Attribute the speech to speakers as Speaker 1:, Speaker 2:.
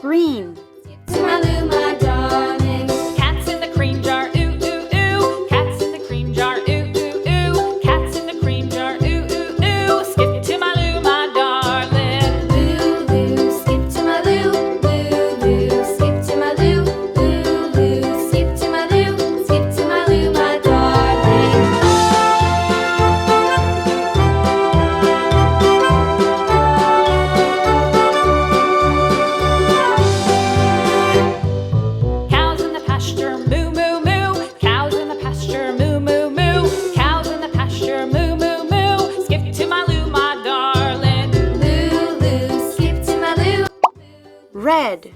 Speaker 1: Green.
Speaker 2: My darling. Cats in the cream jar, ooh, ooh, ooh. Cats in the cream jar, ooh, ooh, ooh. Cats in the cream jar, ooh, ooh, ooh. Skip to my Lou, my darling. Lou, Lou, skip to my Lou. Lou, Lou, skip to my Lou. Lou, Lou, skip to my Lou. Skip to my Lou, my darling. Cows in the pasture, moo, moo, moo. Cows in the pasture, moo, moo, moo. Cows in the pasture, moo, moo, moo. Skip to my Lou, my darling. Lou, Lou, skip to my Lou.
Speaker 1: Red.